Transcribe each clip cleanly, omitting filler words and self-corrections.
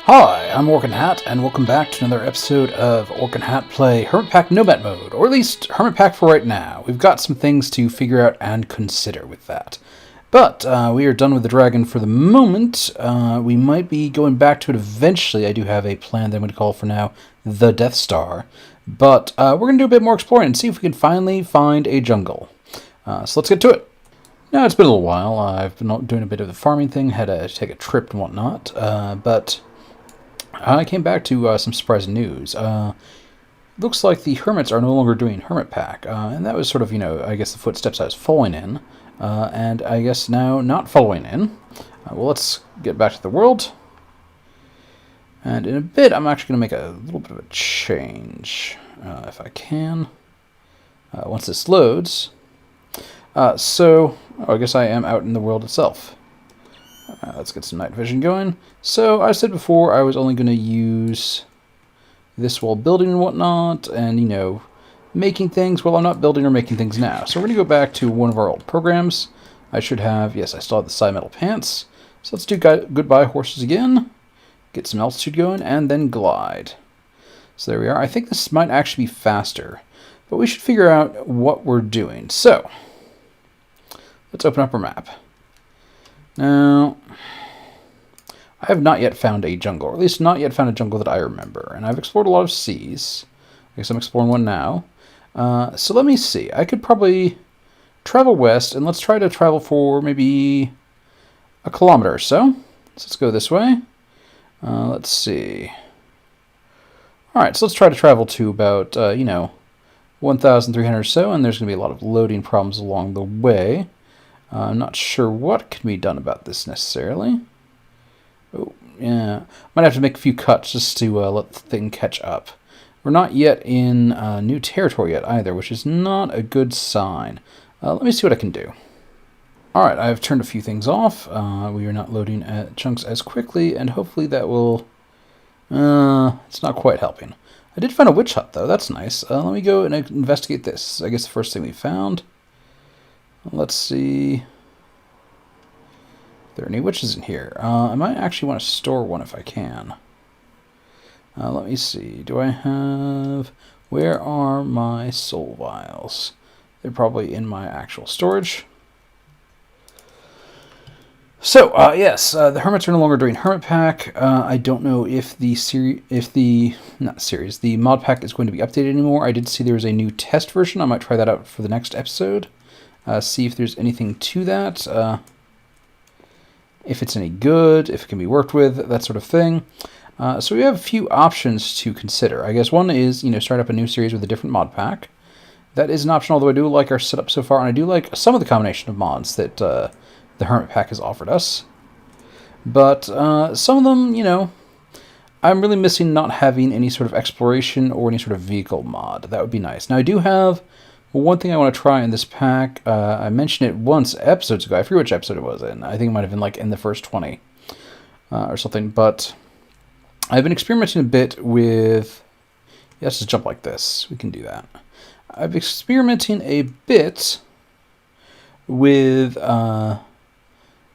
Hi, I'm Orc and Hat, and welcome back to another episode of Orc and Hat play Hermitpack Nomad mode, or at least Hermitpack for right now. We've got some things to figure out and consider with that. But we are done with the dragon for the moment. We might be going back to it eventually. I do have a plan that I'm going to call for now the Death Star. But we're going to do a bit more exploring and see if we can finally find a jungle. So let's get to it. Now, it's been a little while. I've been doing a bit of the farming thing, had to take a trip and whatnot, but I came back to some surprising news. Looks like the hermits are no longer doing Hermitpack, and that was sort of, I guess the footsteps I was following in, and I guess now not following in. Well, let's get back to the world, and in a bit I'm actually going to make a little bit of a change, if I can, once this loads. I guess I am out in the world itself. Let's get some night vision going. So, I said before I was only going to use this while building and whatnot, and, making things. Well, I'm not building or making things now. So we're going to go back to one of our old programs. I should have, yes, I still have the side metal pants. So let's do goodbye horses again, get some altitude going, and then glide. So there we are. I think this might actually be faster, but we should figure out what we're doing. So, let's open up our map. Now, I have not yet found a jungle, or at least not yet found a jungle that I remember. And I've explored a lot of seas. I guess I'm exploring one now. So let me see. I could probably travel west, and let's try to travel for maybe a kilometer or so. So let's go this way. Let's see. Alright, so let's try to travel to about, 1,300 or so, and there's going to be a lot of loading problems along the way. I'm not sure what can be done about this necessarily. Oh, yeah. Might have to make a few cuts just to let the thing catch up. We're not yet in new territory yet either, which is not a good sign. Let me see what I can do. Alright, I've turned a few things off. We are not loading at chunks as quickly, and hopefully that will... it's not quite helping. I did find a witch hut, though. That's nice. Let me go and investigate this. I guess the first thing we found... Let's see if there are any witches in here. I might actually want to store one if I can. Let me see. Do I have... Where are my soul vials? They're probably in my actual storage. So, yes, the hermits are no longer doing Hermitpack. I don't know if the mod pack is going to be updated anymore. I did see there was a new test version. I might try that out for the next episode. See if there's anything to that, if it's any good, if it can be worked with, that sort of thing. So we have a few options to consider. I guess one is, start up a new series with a different mod pack. That is an option, although I do like our setup so far, and I do like some of the combination of mods that the Hermit Pack has offered us. But some of them, I'm really missing not having any sort of exploration or any sort of vehicle mod. That would be nice. Now, I do have... one thing I want to try in this pack, I mentioned it once episodes ago. I forget which episode it was in. I think it might have been like in the first 20 or something. But I've been experimenting a bit with... Let's just jump like this. We can do that. I've been experimenting a bit with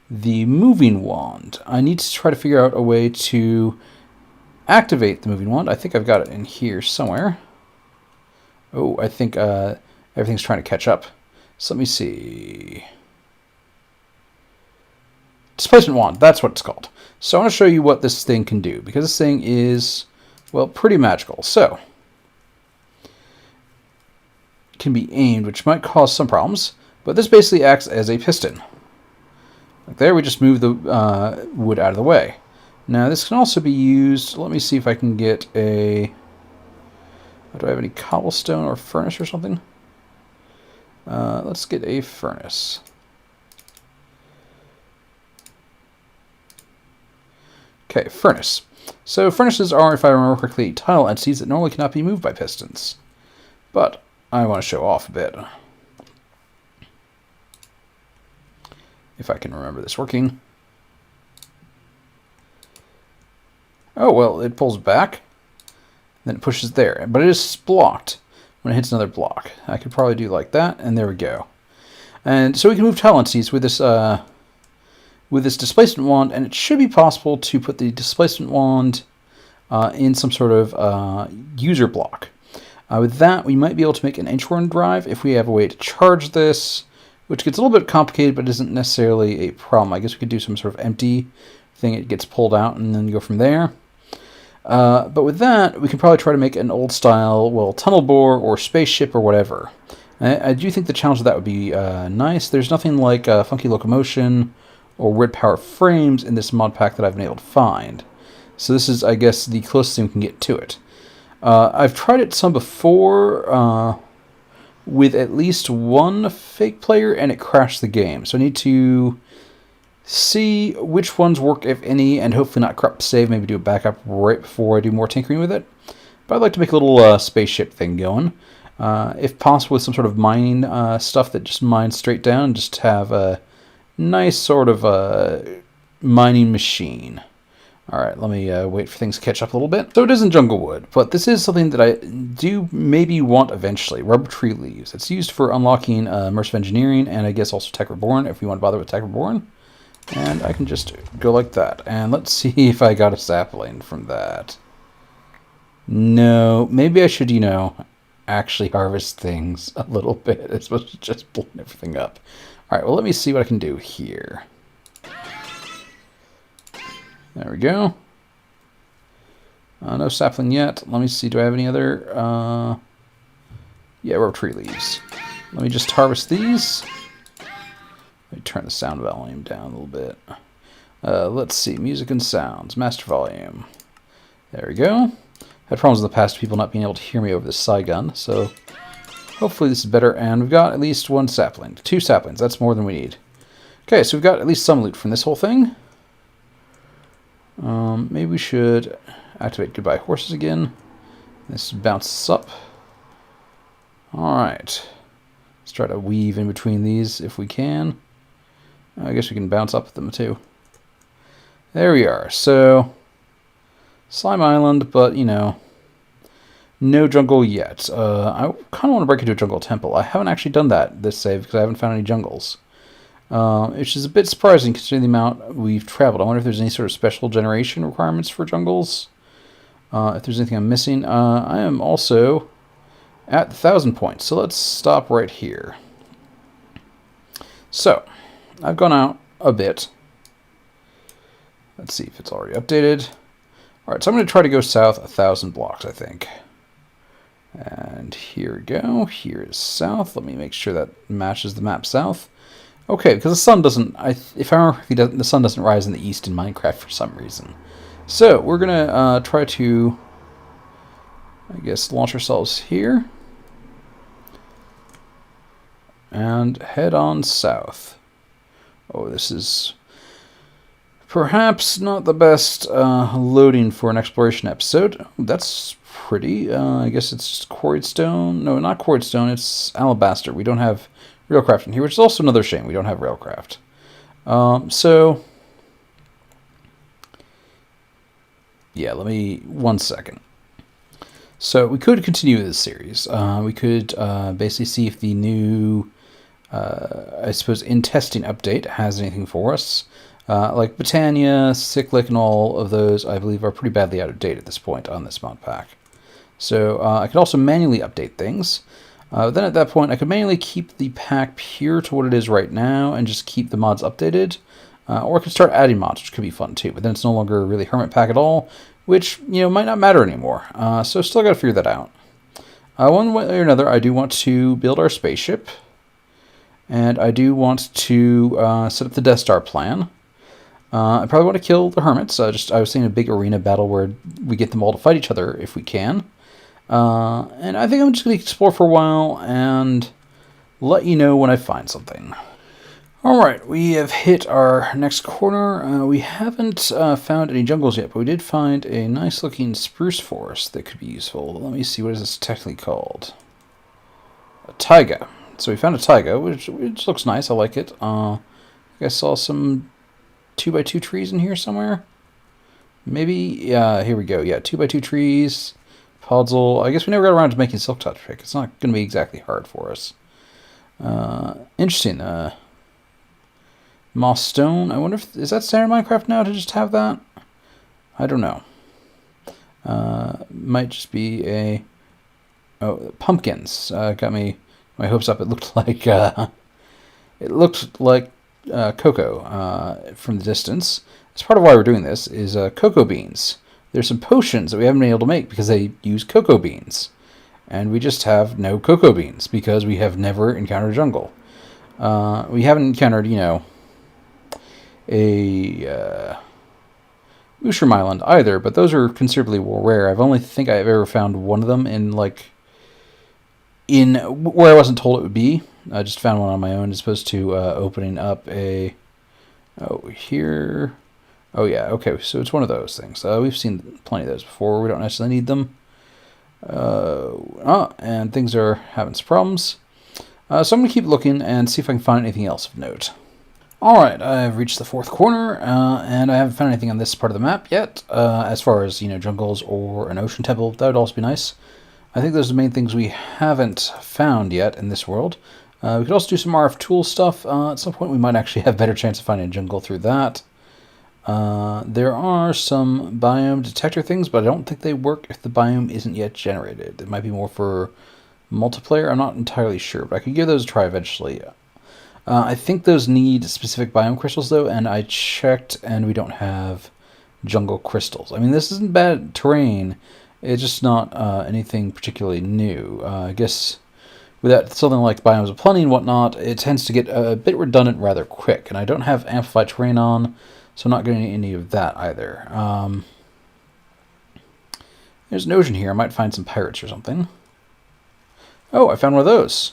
the moving wand. I need to try to figure out a way to activate the moving wand. I think I've got it in here somewhere. Oh, I think... everything's trying to catch up. So let me see. Displacement wand, that's what it's called. So I want to show you what this thing can do, because this thing is, well, pretty magical. So, it can be aimed, which might cause some problems, but this basically acts as a piston. Like there, we just move the wood out of the way. Now, this can also be used, let me see if I can get a... Do I have any cobblestone or furnace or something? Let's get a furnace. Okay, furnace. So furnaces are, if I remember correctly, tile entities that normally cannot be moved by pistons. But I want to show off a bit. If I can remember this working. Oh, well, it pulls back. Then it pushes there. But it is blocked when it hits another block. I could probably do like that, and there we go. And so we can move tile entities with this with this displacement wand, and it should be possible to put the displacement wand in some sort of user block. With that, we might be able to make an inchworm drive if we have a way to charge this, which gets a little bit complicated, but isn't necessarily a problem. I guess we could do some sort of empty thing. It gets pulled out, and then go from there. But with that, we can probably try to make an old-style, well, tunnel bore or spaceship or whatever. I do think the challenge of that would be nice. There's nothing like funky locomotion or weird power frames in this mod pack that I've been able to find. So this is, I guess, the closest thing we can get to it. I've tried it some before with at least one fake player, and it crashed the game. So I need to see which ones work, if any, and hopefully not corrupt save, maybe do a backup right before I do more tinkering with it. But I'd like to make a little spaceship thing going. If possible, with some sort of mining stuff that just mines straight down, and just have a nice sort of mining machine. Alright, let me wait for things to catch up a little bit. So it isn't jungle wood, but this is something that I do maybe want eventually. Rubber tree leaves. It's used for unlocking immersive engineering, and I guess also Tech Reborn, if we want to bother with Tech Reborn. And I can just go like that. And let's see if I got a sapling from that. No, maybe I should, you know, actually harvest things a little bit as opposed to just blowing everything up. Alright, well, let me see what I can do here. There we go. No sapling yet. Let me see, do I have any other... yeah, rubber tree leaves. Let me just harvest these. Let me turn the sound volume down a little bit. Let's see, music and sounds, master volume. There we go. Had problems in the past, people not being able to hear me over the side gun, so hopefully this is better. And we've got at least one sapling. 2 saplings, that's more than we need. Okay, so we've got at least some loot from this whole thing. Maybe we should activate Goodbye Horses again. This bounces up. Alright. Let's try to weave in between these if we can. I guess we can bounce up with them too. There we are. So, Slime Island, but, you know, no jungle yet. I kind of want to break into a jungle temple. I haven't actually done that this save because I haven't found any jungles. Which is a bit surprising considering the amount we've traveled. I wonder if there's any sort of special generation requirements for jungles. If there's anything I'm missing. I am also at 1,000 points, so let's stop right here. So, I've gone out a bit. Let's see if it's already updated. Alright, so I'm going to try to go south 1,000 blocks, I think. And here we go. Here is south. Let me make sure that matches the map south. Okay, because the sun doesn't... if I remember, the sun doesn't rise in the east in Minecraft for some reason. So, we're going to try to, I guess, launch ourselves here. And head on south. Oh, this is perhaps not the best loading for an exploration episode. That's pretty. I guess it's just quarried stone. No, not quarried stone. It's alabaster. We don't have railcraft in here, which is also another shame. We don't have railcraft. So, yeah, let me... 1 second. So, we could continue this series. We could basically see if the new, I suppose, in testing update has anything for us. Like Britannia, Cyclic, and all of those, I believe, are pretty badly out of date at this point on this mod pack. So, I could also manually update things. Then at that point, I could manually keep the pack pure to what it is right now and just keep the mods updated. Or I could start adding mods, which could be fun too. But then it's no longer really Hermitpack at all, which, you know, might not matter anymore. So still got to figure that out. One way or another, I do want to build our spaceship. And I do want to set up the Death Star plan. I probably want to kill the Hermits. I was thinking a big arena battle where we get them all to fight each other if we can. And I think I'm just going to explore for a while and let you know when I find something. Alright, we have hit our next corner. We haven't found any jungles yet, but we did find a nice looking spruce forest that could be useful. Let me see, what is this technically called? A taiga. So we found a taiga, which looks nice. I like it. I think I saw some 2x2 trees in here somewhere. Maybe, yeah, here we go. Yeah, 2x2 trees. Podzol. I guess we never got around to making Silk Touch Pick. It's not going to be exactly hard for us. Interesting. Moss stone. I wonder if... Is that standard Minecraft now to just have that? I don't know. Might just be a... Oh, pumpkins. Got me my hopes up. It looked like... cocoa from the distance. That's part of why we're doing this, is cocoa beans. There's some potions that we haven't been able to make because they use cocoa beans. And we just have no cocoa beans because we have never encountered a jungle. We haven't encountered, you know, a mushroom island either, but those are considerably more rare. I only think I've ever found one of them in where I wasn't told it would be. I just found one on my own as opposed to opening up a... Oh, here... Oh, yeah, okay, so it's one of those things. We've seen plenty of those before. We don't necessarily need them. And things are having some problems. So I'm going to keep looking and see if I can find anything else of note. Alright, I've reached the fourth corner, and I haven't found anything on this part of the map yet. As far as, you know, jungles or an ocean temple, that would also be nice. I think those are the main things we haven't found yet in this world. We could also do some RF tool stuff. At some point we might actually have a better chance of finding a jungle through that. There are some biome detector things, but I don't think they work if the biome isn't yet generated. It might be more for multiplayer. I'm not entirely sure, but I could give those a try eventually. I think those need specific biome crystals, though, and I checked, and we don't have jungle crystals. I mean, this isn't bad terrain. It's just not anything particularly new. I guess without something like biomes of plenty and whatnot, it tends to get a bit redundant rather quick, and I don't have amplified terrain on, so I'm not getting any of that either. There's an ocean here. I might find some pirates or something. Oh, I found one of those.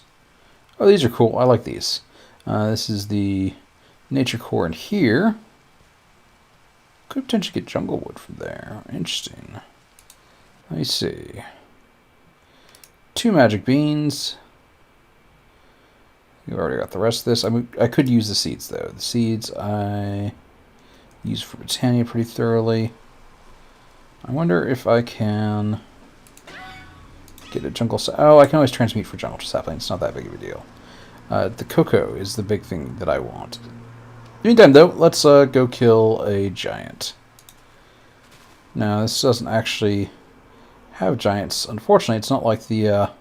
Oh, these are cool. I like these. This is the nature core in here. Could potentially get jungle wood from there. Interesting. Let me see. 2 magic beans. You've already got the rest of this. I could use the seeds, though. The seeds I use for Britannia pretty thoroughly. I wonder if I can get a jungle... Oh, I can always transmute for jungle sapling. It's not that big of a deal. The cocoa is the big thing that I want. In the meantime, though, let's go kill a giant. Now, this doesn't actually have giants. Unfortunately, it's not like the...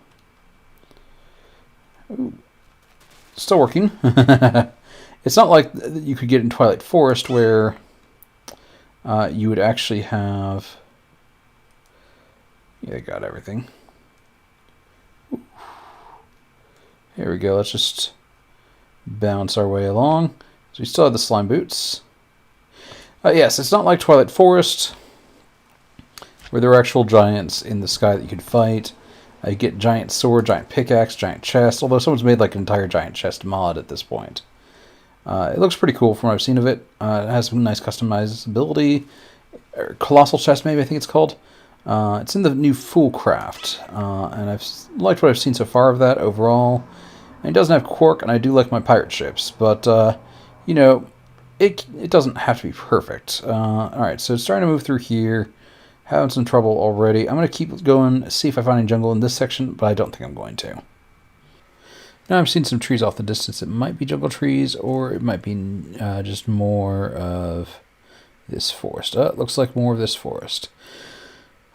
Ooh. Still working. It's not like you could get in Twilight Forest where you would actually have... Yeah, I got everything. Ooh. Here we go. Let's just bounce our way along. So we still have the slime boots. Yes, it's not like Twilight Forest where there are actual giants in the sky that you could fight. You get giant sword, giant pickaxe, giant chest, although someone's made like an entire giant chest mod at this point. It looks pretty cool from what I've seen of it. It has some nice customizability. Colossal chest, maybe I think it's called. It's in the new Foolcraft, and I've liked what I've seen so far of that overall. And it doesn't have quark, and I do like my pirate ships, but, you know, it doesn't have to be perfect. Alright, so it's starting to move through here. Having some trouble already. I'm going to keep going, see if I find any jungle in this section, but I don't think I'm going to. Now I've seen some trees off the distance. It might be jungle trees, or it might be just more of this forest. It looks like more of this forest.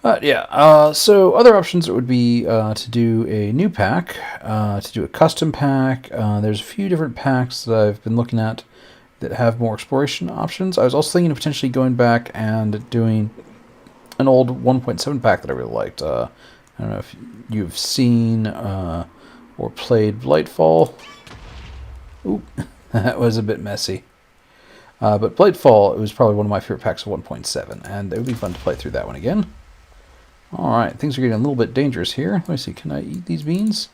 So other options would be to do a new pack, to do a custom pack. There's a few different packs that I've been looking at that have more exploration options. I was also thinking of potentially going back and doing an old 1.7 pack that I really liked. I don't know if you've seen or played Blightfall. Ooh, that was a bit messy. But Blightfall, it was probably one of my favorite packs of 1.7, and it would be fun to play through that one again. Alright, things are getting a little bit dangerous here. Let me see, can I eat these beans?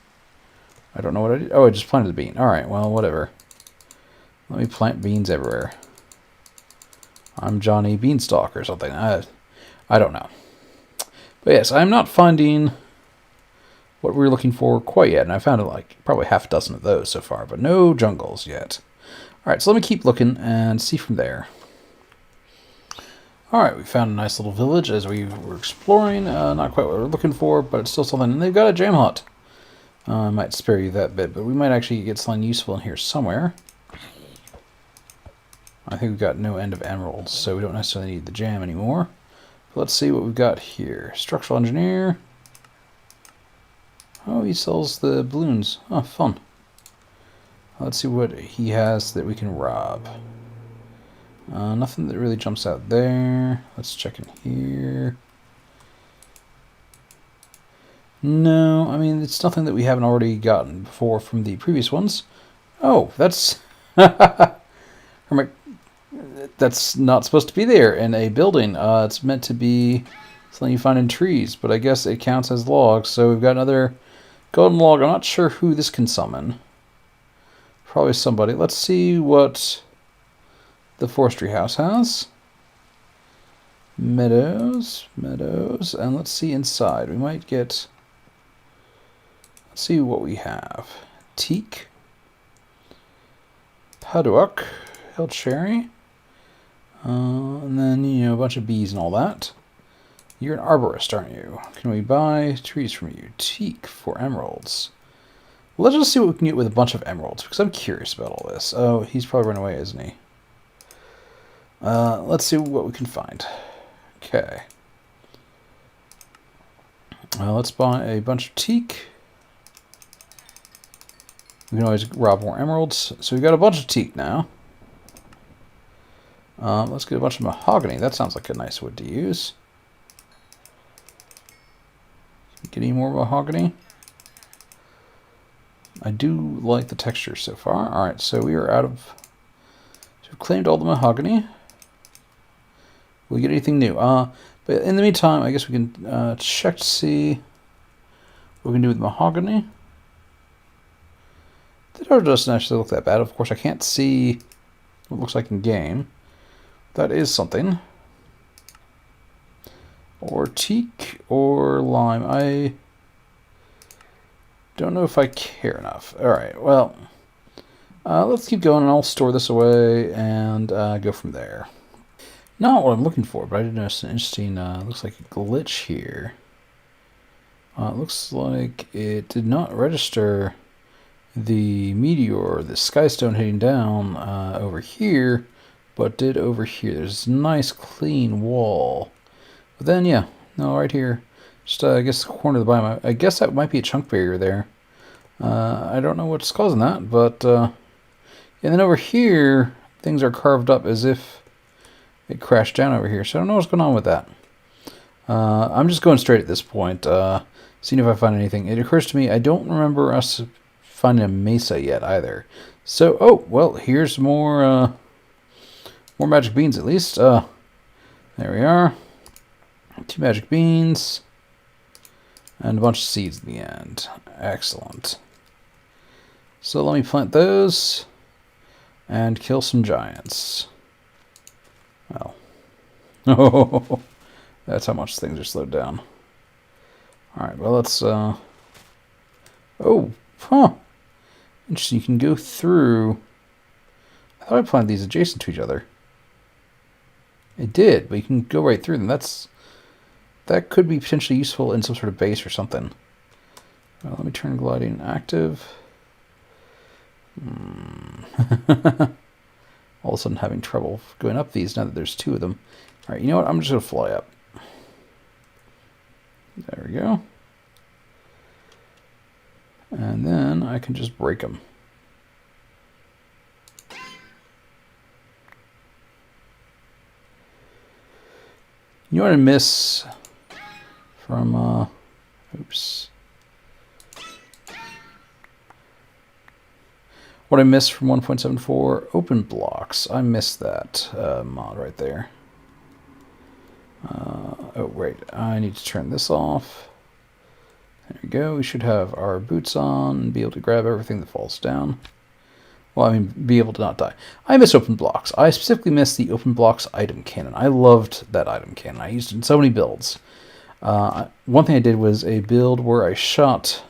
I don't know what I did. Oh, I just planted the bean. Alright, well, whatever. Let me plant beans everywhere. I'm Johnny Beanstalk or something. I don't know. But yes, I'm not finding what we're looking for quite yet. And I found like probably half a dozen of those so far, but no jungles yet. Alright, so let me keep looking and see from there. Alright, we found a nice little village as we were exploring. Not quite what we were looking for, but it's still something. And they've got a jam hut. I might spare you that bit, but we might actually get something useful in here somewhere. I think we've got no end of emeralds, so we don't necessarily need the jam anymore. But let's see what we've got here. Structural engineer. Oh, he sells the balloons. Oh, fun. Let's see what he has that we can rob. Nothing that really jumps out there. Let's check in here. No, I mean, it's nothing that we haven't already gotten before from the previous ones. Oh, that's... That's not supposed to be there in a building. It's meant to be something you find in trees, but I guess it counts as logs. So we've got another golden log. I'm not sure who this can summon. Probably somebody. Let's see what the forestry house has. Meadows, and let's see inside. We might get... Let's see what we have. Teak, Paduak, Hill Cherry, and then, you know, a bunch of bees and all that. You're an arborist, aren't you? Can we buy trees from you? Teak for emeralds. Let's just see what we can get with a bunch of emeralds, because I'm curious about all this. Oh, he's probably run away, isn't he? Let's see what we can find. Okay. Let's buy a bunch of teak. We can always rob more emeralds. So we've got a bunch of teak now. Let's get a bunch of mahogany. That sounds like a nice wood to use. Get any more mahogany? I do like the texture so far. Alright, so we are out of... So we've claimed all the mahogany. Will we get anything new? But in the meantime, I guess we can check to see what we can do with mahogany. The door doesn't actually look that bad. Of course, I can't see what it looks like in game. That is something. Or teak or lime. I don't know if I care enough. Alright, well, let's keep going and I'll store this away and go from there. Not what I'm looking for, but I did notice an interesting, looks like a glitch here. It looks like it did not register the meteor, the skystone hitting down over here, but did over here. There's a nice clean wall. But then, yeah, no, right here. Just, I guess, the corner of the biome. I guess that might be a chunk barrier there. I don't know what's causing that, but... and then over here, things are carved up as if it crashed down over here. So I don't know what's going on with that. I'm just going straight at this point, seeing if I find anything. It occurs to me, I don't remember us finding a mesa yet either. So, oh, well, here's more magic beans at least. There we are. 2 magic beans. And a bunch of seeds in the end. Excellent. So let me plant those. And kill some giants. Well. Oh, that's how much things are slowed down. Alright, well, let's... Oh, huh. Interesting, you can go through... I thought I planted these adjacent to each other. It did, but you can go right through them. That could be potentially useful in some sort of base or something. Well, let me turn gliding active. All of a sudden having trouble going up these now that there's 2 of them. Alright, you know what? I'm just going to fly up. There we go. And then I can just break them. You know what I miss from, oops. What I miss from 1.74, open blocks. I missed that mod right there. Oh, wait, I need to turn this off. There we go. We should have our boots on and be able to grab everything that falls down. Well, I mean, be able to not die. I miss open blocks. I specifically miss the open blocks item cannon. I loved that item cannon. I used it in so many builds. One thing I did was a build where I shot,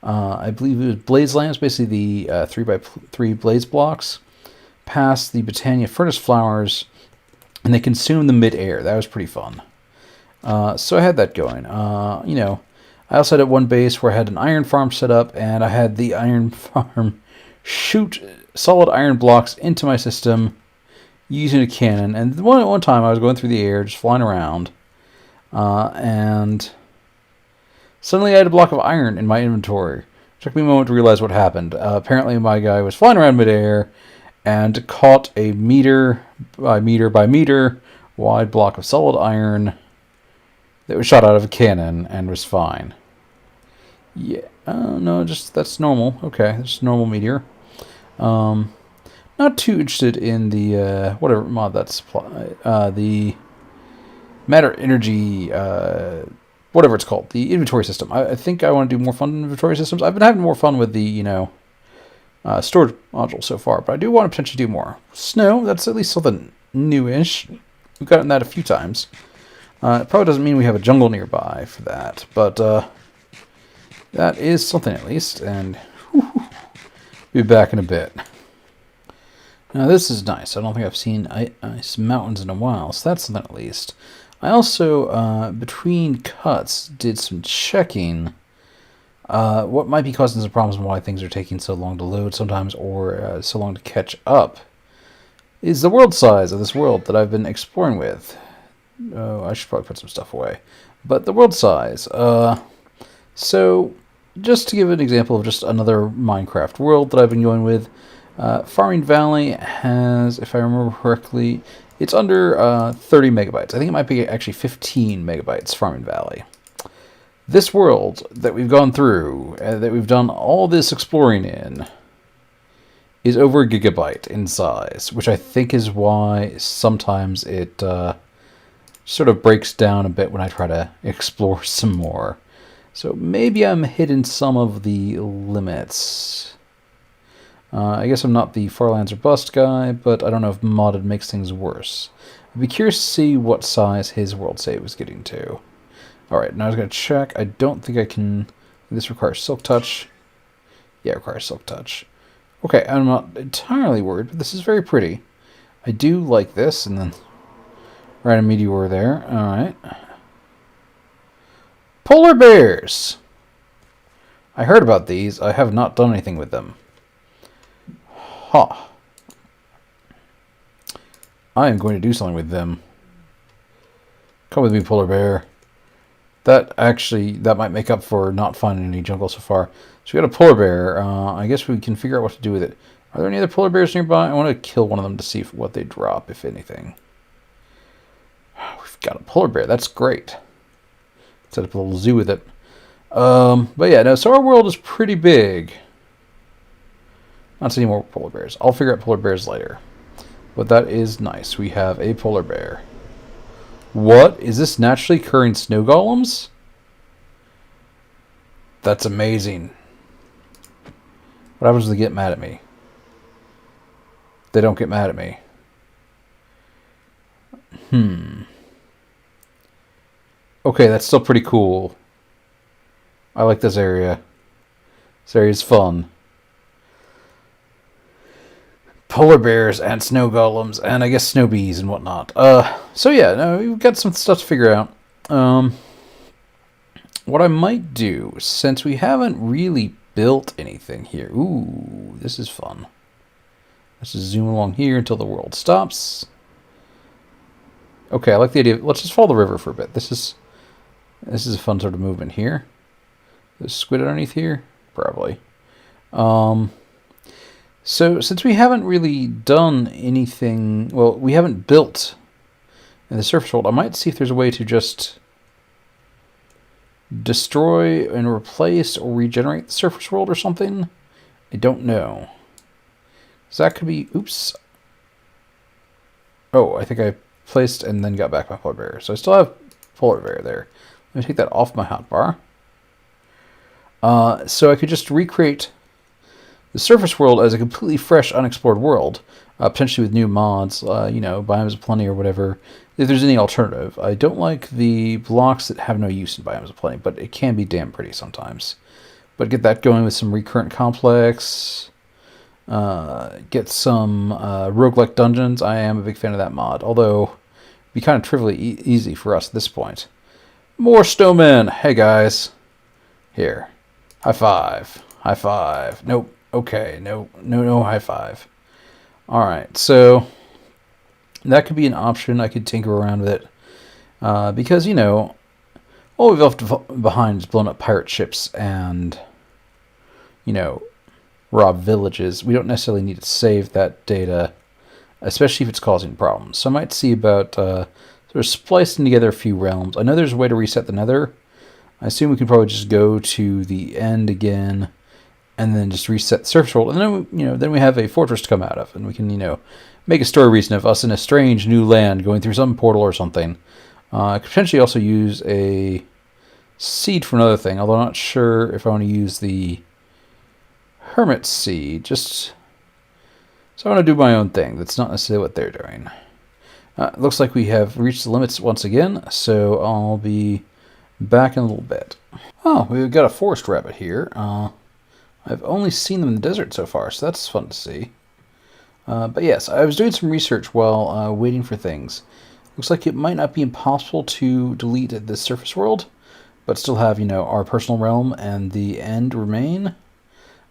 I believe it was blaze lamps, basically the 3x3 blaze blocks, past the Botania furnace flowers, and they consumed the mid-air. That was pretty fun. So I had that going. You know, I also had at one base where I had an iron farm set up, and I had the iron farm shoot solid iron blocks into my system using a cannon. And one time I was going through the air, just flying around, and suddenly I had a block of iron in my inventory. It took me a moment to realize what happened. Apparently my guy was flying around midair and caught a meter by meter wide block of solid iron that was shot out of a cannon and was fine. Yeah, no, just that's normal. Okay, that's normal meteor. Not too interested in the whatever mod that's the matter energy, whatever it's called, the inventory system. I think I want to do more fun inventory systems. I've been having more fun with the storage module so far, but I do want to potentially do more. Snow, that's at least something newish. We've gotten that a few times. It probably doesn't mean we have a jungle nearby for that, but that is something at least, and be back in a bit. Now this is nice. I don't think I've seen ice mountains in a while, so that's something at least. I also, between cuts, did some checking. What might be causing some problems and why things are taking so long to load sometimes, or so long to catch up, is the world size of this world that I've been exploring with. Oh, I should probably put some stuff away. But the world size. So, just to give an example of just another Minecraft world that I've been going with, Farming Valley has, if I remember correctly, it's under 30 megabytes. I think it might be actually 15 megabytes, Farming Valley. This world that we've gone through, that we've done all this exploring in, is over a gigabyte in size, which I think is why sometimes it sort of breaks down a bit when I try to explore some more. So maybe I'm hitting some of the limits. I guess I'm not the Farlands or Bust guy, but I don't know if modded makes things worse. I'd be curious to see what size his world save was getting to. Alright, now I was going to check. I don't think I can... This requires Silk Touch. Yeah, it requires Silk Touch. Okay, I'm not entirely worried, but this is very pretty. I do like this, and then right a meteor there. Alright. Polar bears! I heard about these. I have not done anything with them. Huh. I am going to do something with them. Come with me, polar bear. That might make up for not finding any jungle so far. So we got a polar bear. I guess we can figure out what to do with it. Are there any other polar bears nearby? I want to kill one of them to see what they drop, if anything. We've got a polar bear. That's great. Set up a little zoo with it. But yeah, no, so our world is pretty big. Not seeing more polar bears. I'll figure out polar bears later. But that is nice. We have a polar bear. What? Is this naturally occurring snow golems? That's amazing. What happens when they get mad at me? They don't get mad at me. Okay, that's still pretty cool. I like this area. This area is fun. Polar bears and snow golems, and I guess snow bees and whatnot. So yeah, no, we've got some stuff to figure out. What I might do, since we haven't really built anything here. Ooh, this is fun. Let's just zoom along here until the world stops. Okay, I like the idea. Let's just follow the river for a bit. This is a fun sort of movement here. There's squid underneath here? Probably. So, since we haven't really done anything... Well, we haven't built in the surface world, I might see if there's a way to just destroy and replace or regenerate the surface world or something. I don't know. So that could be... Oops. Oh, I think I placed and then got back my polar bear. So I still have polar bear there. Let me take that off my hotbar. So I could just recreate the surface world as a completely fresh, unexplored world, potentially with new mods, Biomes of Plenty or whatever, if there's any alternative. I don't like the blocks that have no use in Biomes of Plenty, but it can be damn pretty sometimes. But get that going with some recurrent complex, get some roguelike dungeons. I am a big fan of that mod, although it'd be kind of trivially easy for us at this point. More snowmen! Hey guys. Here. High five. High five. Nope. Okay, no high five. Alright, so That could be an option. I could tinker around with it. Because, you know, all we've left behind is blown up pirate ships and, you know, rob villages. We don't necessarily need to save that data, especially if it's causing problems. So I might see about sort of splicing together a few realms. I know there's a way to reset the Nether. I assume we could probably just go to the end again and then just reset the surface world. And then, you know, then we have a fortress to come out of, and we can, you know, make a story reason of us in a strange new land going through some portal or something. I could potentially also use a seed for another thing, although I'm not sure if I want to use the hermit seed. Just so I want to do my own thing. That's not necessarily what they're doing. It looks like we have reached the limits once again, so I'll be back in a little bit. Oh, we've got a forest rabbit here. I've only seen them in the desert so far, so that's fun to see. But yes, I was doing some research while waiting for things. Looks like it might not be impossible to delete this surface world, but still have, you know, our personal realm and the end remain.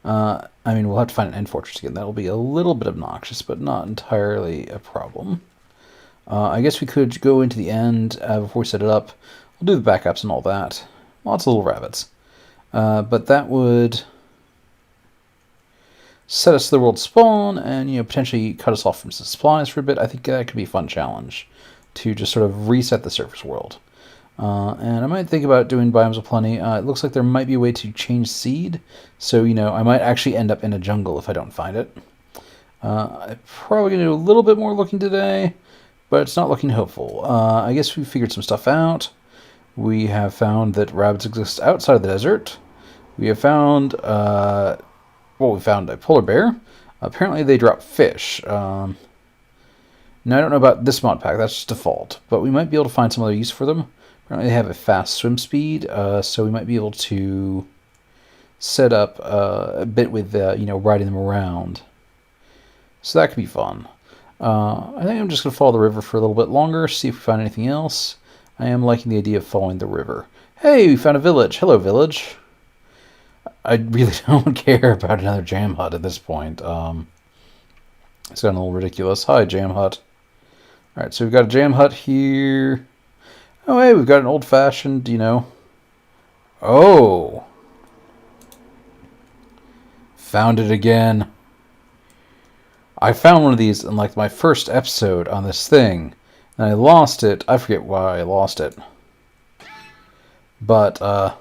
I mean, we'll have to find an end fortress again. That'll be a little bit obnoxious, but not entirely a problem. I guess we could go into the end before we set it up. We'll do the backups and all that. Lots of little rabbits. But that would set us to the world spawn and, you know, potentially cut us off from some supplies for a bit. I think that could be a fun challenge to just sort of reset the surface world. And I might think about doing biomes of plenty. It looks like there might be a way to change seed. So, you know, I might actually end up in a jungle if I don't find it. I'm probably going to do a little bit more looking today, but it's not looking hopeful. I guess we figured some stuff out. We have found that rabbits exist outside of the desert. We have found, we found a polar bear. Apparently they drop fish. Now, I don't know about this mod pack, that's just default, but we might be able to find some other use for them. Apparently they have a fast swim speed, so we might be able to set up a bit with, you know, riding them around. So that could be fun. I think I'm just going to follow the river for a little bit longer, see if we find anything else. I am liking the idea of following the river. Hey, we found a village. Hello, village. I really don't care about another jam hut at this point. It's gotten a little ridiculous. Hi, jam hut. Alright, so we've got a jam hut here. Oh, hey, we've got an old-fashioned, you know. Oh! Found it again. I found one of these in, like, my first episode on this thing. And I lost it. I forget why I lost it. But,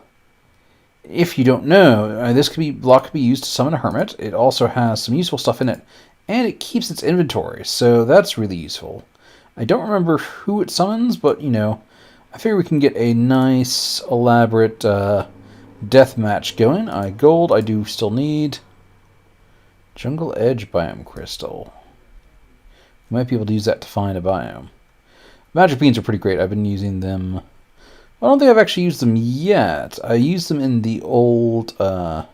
if you don't know, this block could be used to summon a hermit. It also has some useful stuff in it. And it keeps its inventory, so that's really useful. I don't remember who it summons, but, you know, I figure we can get a nice, elaborate death match going. Gold I do still need. Jungle Edge Biome Crystal. We might be able to use that to find a biome. Magic Beans are pretty great. I've been using them. I don't think I've actually used them yet. I used them in the old Farming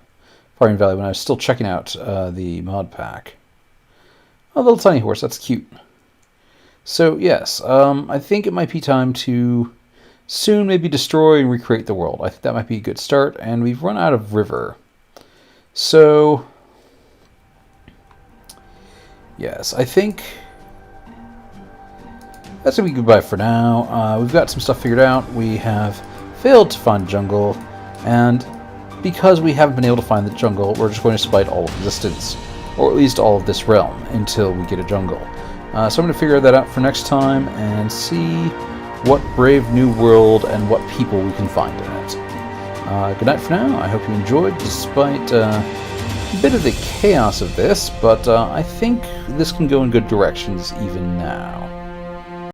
Valley when I was still checking out the mod pack. A little tiny horse, that's cute. So, yes, I think it might be time to soon maybe destroy and recreate the world. I think that might be a good start, and we've run out of river. So, yes, I think that's going to be goodbye for now. We've got some stuff figured out. We have failed to find jungle, and because we haven't been able to find the jungle, we're just going to spite all of existence, or at least all of this realm, until we get a jungle. So I'm going to figure that out for next time and see what brave new world and what people we can find in it. Good night for now. I hope you enjoyed, despite a bit of the chaos of this, but I think this can go in good directions even now.